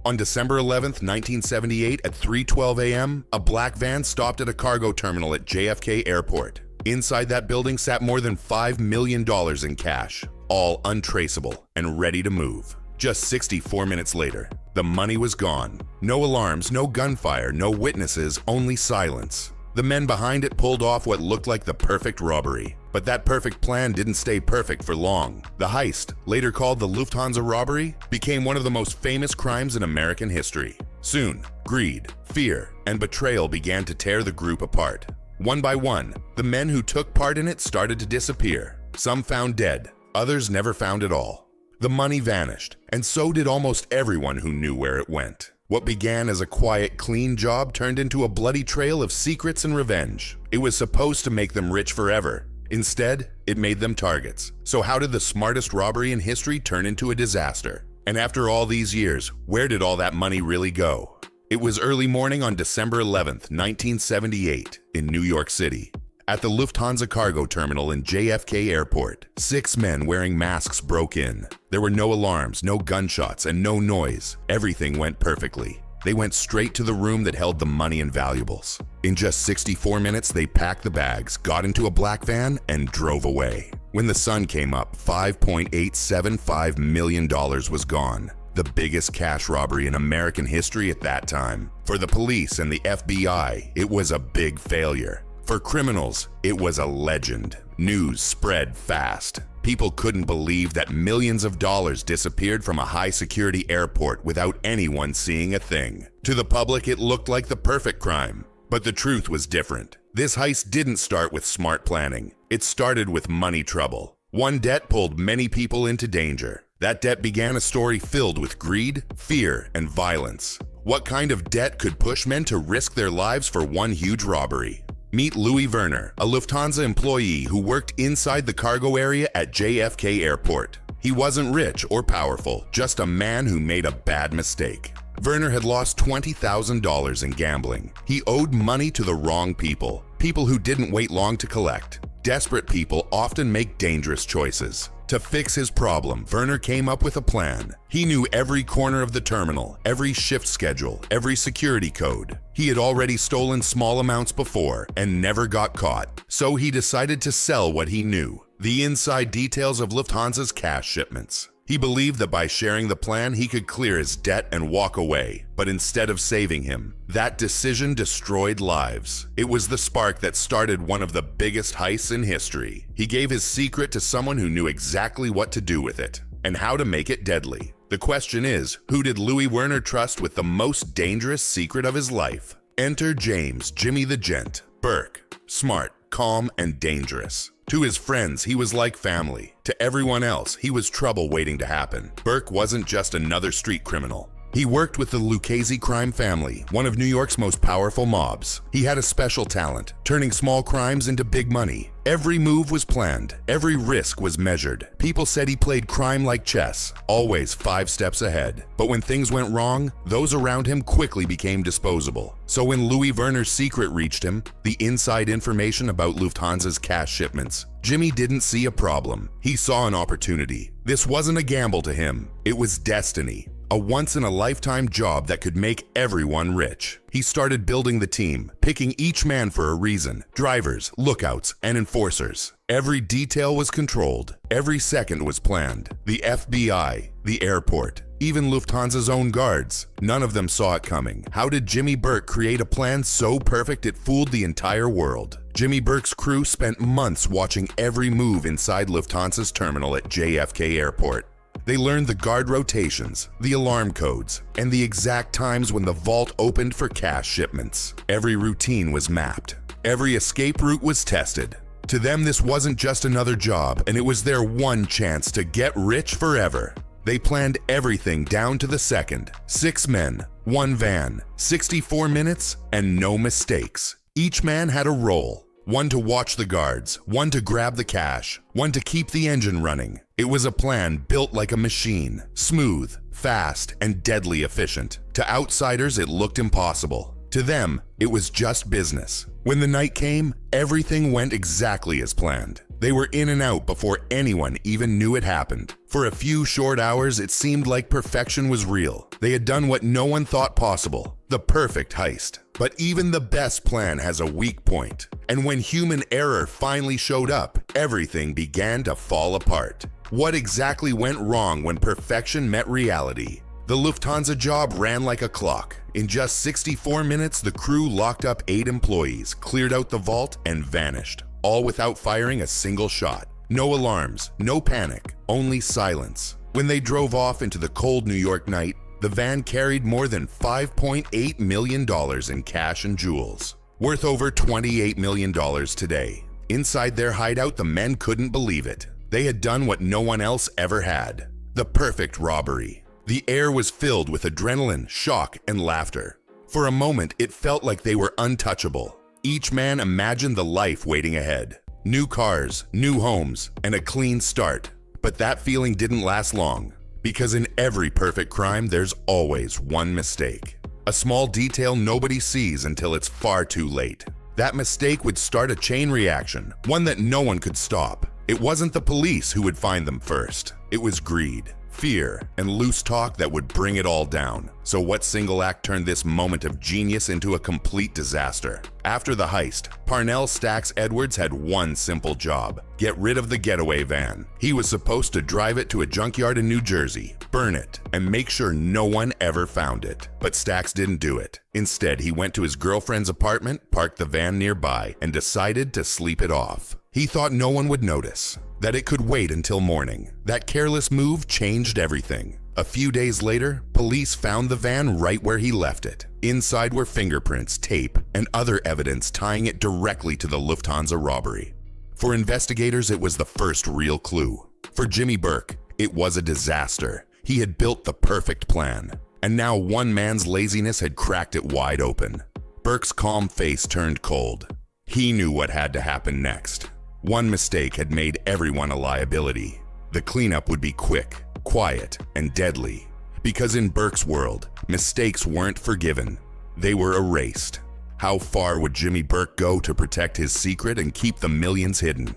On December 11th, 1978 at 3:12 a.m., a black van stopped at a cargo terminal at JFK Airport. Inside that building sat more than $5 million in cash, all untraceable and ready to move. Just 64 minutes later, the money was gone. No alarms, no gunfire, no witnesses, only silence. The men behind it pulled off what looked like the perfect robbery. But that perfect plan didn't stay perfect for long. The heist, later called the Lufthansa robbery, became one of the most famous crimes in American history. Soon, greed, fear, and betrayal began to tear the group apart. One by one, the men who took part in it started to disappear. Some found dead, others never found at all. The money vanished, and so did almost everyone who knew where it went. What began as a quiet, clean job turned into a bloody trail of secrets and revenge. It was supposed to make them rich forever. Instead, it made them targets. So how did the smartest robbery in history turn into a disaster? And after all these years, where did all that money really go? It was early morning on December 11th, 1978, in New York City. At the Lufthansa cargo terminal in JFK Airport, 6 men wearing masks broke in. There were no alarms, no gunshots, and no noise. Everything went perfectly. They went straight to the room that held the money and valuables. In just 64 minutes, they packed the bags, got into a black van, and drove away. When the sun came up, $5.875 million was gone. The biggest cash robbery in American history at that time. For the police and the FBI, it was a big failure. For criminals, it was a legend. News spread fast. People couldn't believe that millions of dollars disappeared from a high-security airport without anyone seeing a thing. To the public, it looked like the perfect crime. But the truth was different. This heist didn't start with smart planning. It started with money trouble. One debt pulled many people into danger. That debt began a story filled with greed, fear, and violence. What kind of debt could push men to risk their lives for one huge robbery? Meet Louis Werner, a Lufthansa employee who worked inside the cargo area at JFK Airport. He wasn't rich or powerful, just a man who made a bad mistake. Werner had lost $20,000 in gambling. He owed money to the wrong people, people who didn't wait long to collect. Desperate people often make dangerous choices. To fix his problem, Werner came up with a plan. He knew every corner of the terminal, every shift schedule, every security code. He had already stolen small amounts before and never got caught. So he decided to sell what he knew, the inside details of Lufthansa's cash shipments. He believed that by sharing the plan, he could clear his debt and walk away. But instead of saving him, that decision destroyed lives. It was the spark that started one of the biggest heists in history. He gave his secret to someone who knew exactly what to do with it and how to make it deadly. The question is, who did Louis Werner trust with the most dangerous secret of his life? Enter James, Jimmy the Gent, Burke, smart, calm, and dangerous. To his friends, he was like family. To everyone else, he was trouble waiting to happen. Burke wasn't just another street criminal. He worked with the Lucchese crime family, one of New York's most powerful mobs. He had a special talent, turning small crimes into big money. Every move was planned, every risk was measured. People said he played crime like chess, always 5 steps ahead. But when things went wrong, those around him quickly became disposable. So when Louis Werner's secret reached him, the inside information about Lufthansa's cash shipments, Jimmy didn't see a problem. He saw an opportunity. This wasn't a gamble to him, it was destiny. A once-in-a-lifetime job that could make everyone rich. He started building the team, picking each man for a reason. Drivers, lookouts, and enforcers. Every detail was controlled. Every second was planned. The FBI, the airport, even Lufthansa's own guards. None of them saw it coming. How did Jimmy Burke create a plan so perfect it fooled the entire world? Jimmy Burke's crew spent months watching every move inside Lufthansa's terminal at JFK Airport. They learned the guard rotations, the alarm codes, and the exact times when the vault opened for cash shipments. Every routine was mapped. Every escape route was tested. To them, this wasn't just another job, and it was their one chance to get rich forever. They planned everything down to the second. 6 men, 1 van, 64 minutes, and no mistakes. Each man had a role. One to watch the guards, one to grab the cash, one to keep the engine running. It was a plan built like a machine, smooth, fast, and deadly efficient. To outsiders, it looked impossible. To them, it was just business. When the night came, everything went exactly as planned. They were in and out before anyone even knew it happened. For a few short hours, it seemed like perfection was real. They had done what no one thought possible, the perfect heist. But even the best plan has a weak point. And when human error finally showed up, everything began to fall apart. What exactly went wrong when perfection met reality? The Lufthansa job ran like a clock. In just 64 minutes, the crew locked up 8 employees, cleared out the vault, and vanished, all without firing a single shot. No alarms, no panic, only silence. When they drove off into the cold New York night, the van carried more than $5.8 million in cash and jewels, worth over $28 million today. Inside their hideout, the men couldn't believe it. They had done what no one else ever had. The perfect robbery. The air was filled with adrenaline, shock, and laughter. For a moment, it felt like they were untouchable. Each man imagined the life waiting ahead. New cars, new homes, and a clean start. But that feeling didn't last long. Because in every perfect crime, there's always one mistake. A small detail nobody sees until it's far too late. That mistake would start a chain reaction, one that no one could stop. It wasn't the police who would find them first. It was greed, fear, and loose talk that would bring it all down. So what single act turned this moment of genius into a complete disaster? After the heist, Parnell Stacks Edwards had one simple job: get rid of the getaway van. He was supposed to drive it to a junkyard in New Jersey, burn it, and make sure no one ever found it. But Stacks didn't do it. Instead, he went to his girlfriend's apartment, parked the van nearby, and decided to sleep it off. He thought no one would notice, that it could wait until morning. That careless move changed everything. A few days later, police found the van right where he left it. Inside were fingerprints, tape, and other evidence tying it directly to the Lufthansa robbery. For investigators, it was the first real clue. For Jimmy Burke, it was a disaster. He had built the perfect plan, and now one man's laziness had cracked it wide open. Burke's calm face turned cold. He knew what had to happen next. One mistake had made everyone a liability. The cleanup would be quick, quiet, and deadly. Because in Burke's world, mistakes weren't forgiven. They were erased. How far would Jimmy Burke go to protect his secret and keep the millions hidden?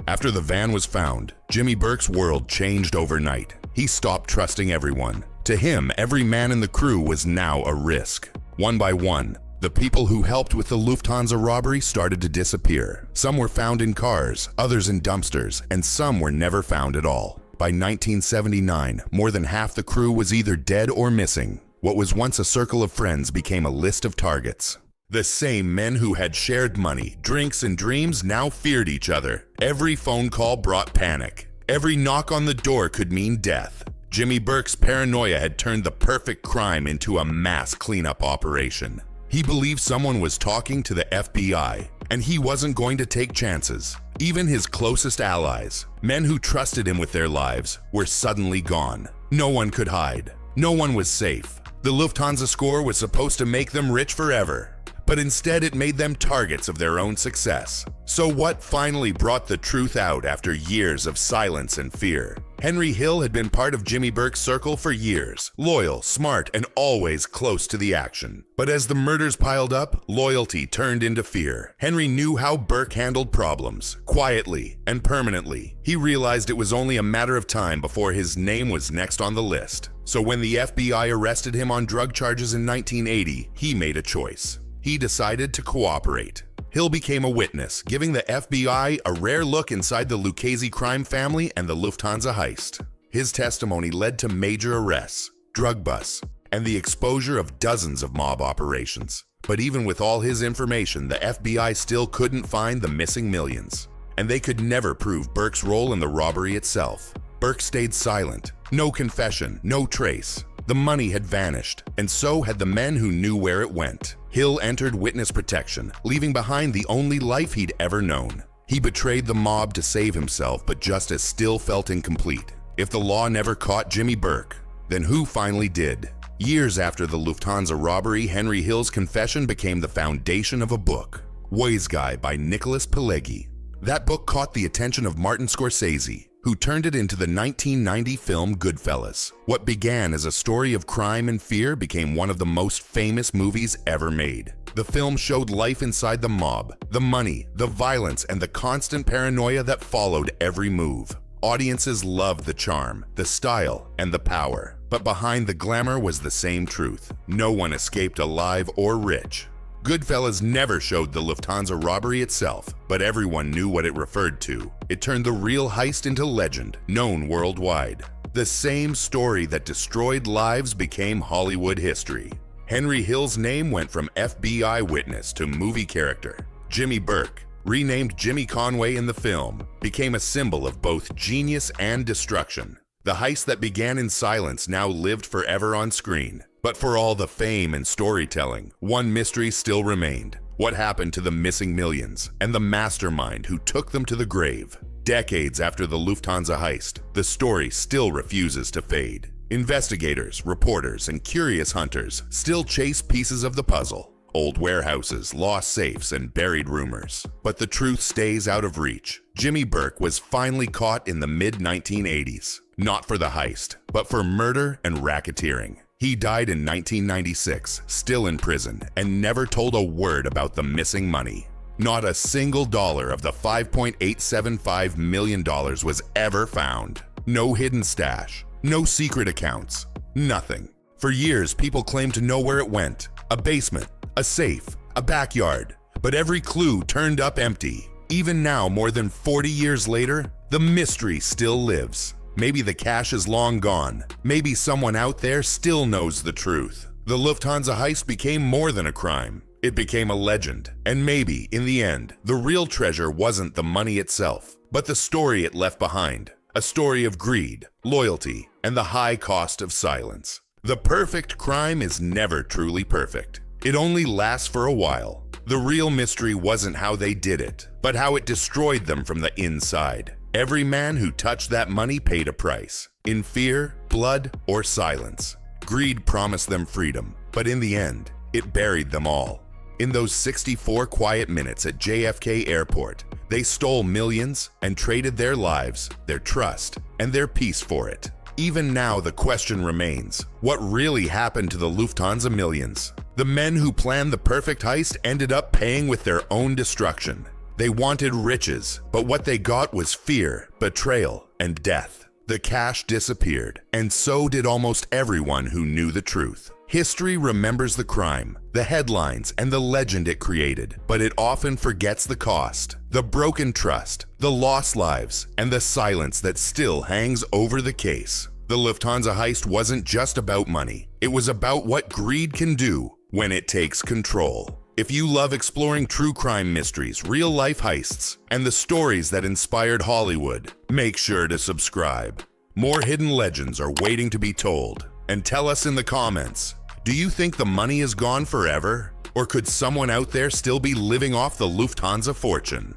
After the van was found, Jimmy Burke's world changed overnight. He stopped trusting everyone. To him, every man in the crew was now a risk. One by one, the people who helped with the Lufthansa robbery started to disappear. Some were found in cars, others in dumpsters, and some were never found at all. By 1979, more than half the crew was either dead or missing. What was once a circle of friends became a list of targets. The same men who had shared money, drinks, and dreams now feared each other. Every phone call brought panic. Every knock on the door could mean death. Jimmy Burke's paranoia had turned the perfect crime into a mass cleanup operation. He believed someone was talking to the FBI, and he wasn't going to take chances. Even his closest allies, men who trusted him with their lives, were suddenly gone. No one could hide. No one was safe. The Lufthansa score was supposed to make them rich forever, but instead it made them targets of their own success. So what finally brought the truth out after years of silence and fear? Henry Hill had been part of Jimmy Burke's circle for years, loyal, smart, and always close to the action. But as the murders piled up, loyalty turned into fear. Henry knew how Burke handled problems, quietly and permanently. He realized it was only a matter of time before his name was next on the list. So when the FBI arrested him on drug charges in 1980, he made a choice. He decided to cooperate. Hill became a witness, giving the FBI a rare look inside the Lucchese crime family and the Lufthansa heist. His testimony led to major arrests, drug busts, and the exposure of dozens of mob operations. But even with all his information, the FBI still couldn't find the missing millions. And they could never prove Burke's role in the robbery itself. Burke stayed silent. No confession, no trace. The money had vanished, and so had the men who knew where it went. Hill entered witness protection, leaving behind the only life he'd ever known. He betrayed the mob to save himself, but justice still felt incomplete. If the law never caught Jimmy Burke, then who finally did? Years after the Lufthansa robbery, Henry Hill's confession became the foundation of a book, Wise Guy by Nicholas Pileggi. That book caught the attention of Martin Scorsese, who turned it into the 1990 film Goodfellas. What began as a story of crime and fear became one of the most famous movies ever made. The film showed life inside the mob, the money, the violence, and the constant paranoia that followed every move. Audiences loved the charm, the style, and the power. But behind the glamour was the same truth. No one escaped alive or rich. Goodfellas never showed the Lufthansa robbery itself, but everyone knew what it referred to. It turned the real heist into legend, known worldwide. The same story that destroyed lives became Hollywood history. Henry Hill's name went from FBI witness to movie character. Jimmy Burke, renamed Jimmy Conway in the film, became a symbol of both genius and destruction. The heist that began in silence now lived forever on screen. But for all the fame and storytelling, one mystery still remained. What happened to the missing millions and the mastermind who took them to the grave? Decades after the Lufthansa heist, the story still refuses to fade. Investigators, reporters, and curious hunters still chase pieces of the puzzle. Old warehouses, lost safes, and buried rumors. But the truth stays out of reach. Jimmy Burke was finally caught in the mid-1980s. Not for the heist, but for murder and racketeering. He died in 1996, still in prison, and never told a word about the missing money. Not a single dollar of the $5.875 million was ever found. No hidden stash, no secret accounts, nothing. For years, people claimed to know where it went. A basement, a safe, a backyard. But every clue turned up empty. Even now, more than 40 years later, the mystery still lives. Maybe the cash is long gone. Maybe someone out there still knows the truth. The Lufthansa heist became more than a crime. It became a legend. And maybe, in the end, the real treasure wasn't the money itself, but the story it left behind. A story of greed, loyalty, and the high cost of silence. The perfect crime is never truly perfect. It only lasts for a while. The real mystery wasn't how they did it, but how it destroyed them from the inside. Every man who touched that money paid a price, in fear, blood, or silence. Greed promised them freedom, but in the end, it buried them all. In those 64 quiet minutes at JFK Airport, they stole millions and traded their lives, their trust, and their peace for it. Even now, the question remains, what really happened to the Lufthansa millions? The men who planned the perfect heist ended up paying with their own destruction. They wanted riches, but what they got was fear, betrayal, and death. The cash disappeared, and so did almost everyone who knew the truth. History remembers the crime, the headlines, and the legend it created, but it often forgets the cost, the broken trust, the lost lives, and the silence that still hangs over the case. The Lufthansa heist wasn't just about money. It was about what greed can do when it takes control. If you love exploring true crime mysteries, real-life heists, and the stories that inspired Hollywood, make sure to subscribe. More hidden legends are waiting to be told. And tell us in the comments, do you think the money is gone forever? Or could someone out there still be living off the Lufthansa fortune?